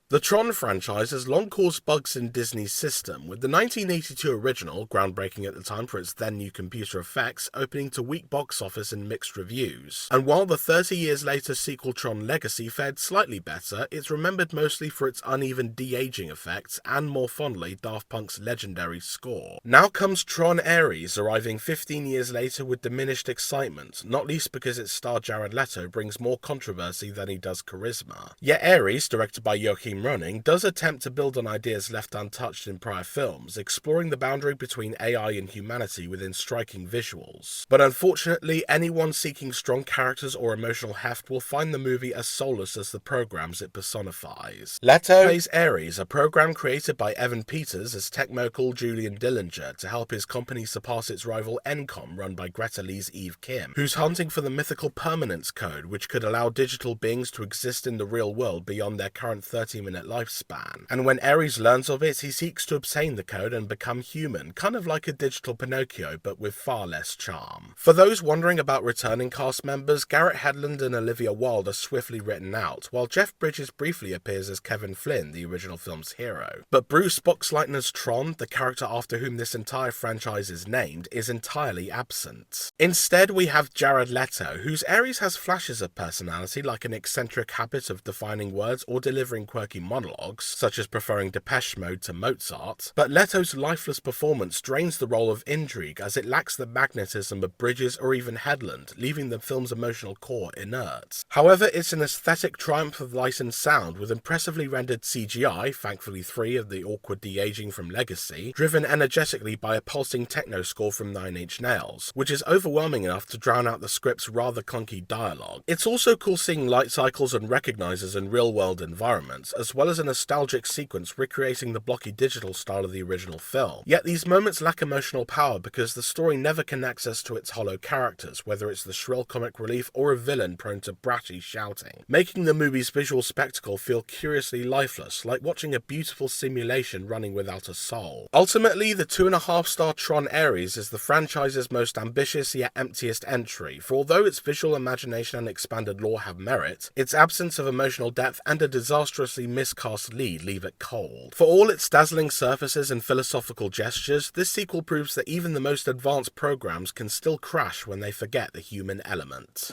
The Tron franchise has long caused bugs in Disney's system, with the 1982 original, groundbreaking at the time for its then new computer effects, opening to weak box office and mixed reviews. And while the 30 years later sequel Tron Legacy fared slightly better, it's remembered mostly for its uneven de-aging effects and, more fondly, Daft Punk's legendary score. Now comes Tron Ares, arriving 15 years later with diminished excitement, not least because its star Jared Leto brings more controversy than he does charisma. Yet Ares, directed by Joachim Running, does attempt to build on ideas left untouched in prior films, exploring the boundary between AI and humanity within striking visuals. But unfortunately, anyone seeking strong characters or emotional heft will find the movie as soulless as the programs it personifies. Leto plays Ares, a program created by Evan Peters as tech mogul Julian Dillinger to help his company surpass its rival Encom, run by Greta Lee's Eve Kim, who's hunting for the mythical permanence code which could allow digital beings to exist in the real world beyond their current 30-minute lifespan. And when Ares learns of it, he seeks to obtain the code and become human, kind of like a digital Pinocchio, but with far less charm. For those wondering about returning cast members, Garrett Hedlund and Olivia Wilde are swiftly written out, while Jeff Bridges briefly appears as Kevin Flynn, the original film's hero. But Bruce Boxleitner's Tron, the character after whom this entire franchise is named, is entirely absent. Instead, we have Jared Leto, whose Ares has flashes of personality, like an eccentric habit of defining words or delivering quirky monologues, such as preferring Depeche Mode to Mozart, but Leto's lifeless performance drains the role of intrigue as it lacks the magnetism of Bridges or even Hedlund, leaving the film's emotional core inert. However, it's an aesthetic triumph of light and sound, with impressively rendered CGI, thankfully free of the awkward de-aging from Legacy, driven energetically by a pulsing techno score from Nine Inch Nails, which is overwhelming enough to drown out the script's rather clunky dialogue. It's also cool seeing light cycles and recognizers in real-world environments, as well as a nostalgic sequence recreating the blocky digital style of the original film. Yet these moments lack emotional power because the story never connects us to its hollow characters, whether it's the shrill comic relief or a villain prone to bratty shouting, making the movie's visual spectacle feel curiously lifeless, like watching a beautiful simulation running without a soul. Ultimately, the 2.5-star Tron Ares is the franchise's most ambitious yet emptiest entry, for although its visual imagination and expanded lore have merit, its absence of emotional depth and a disastrously miscast lead leave it cold. For all its dazzling surfaces and philosophical gestures, this sequel proves that even the most advanced programs can still crash when they forget the human element.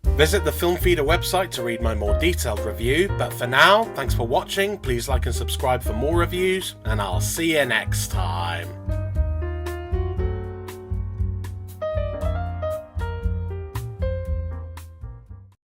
Visit the Film Feeder website to read my more detailed review, but for now, thanks for watching, please like and subscribe for more reviews, and I'll see you next time.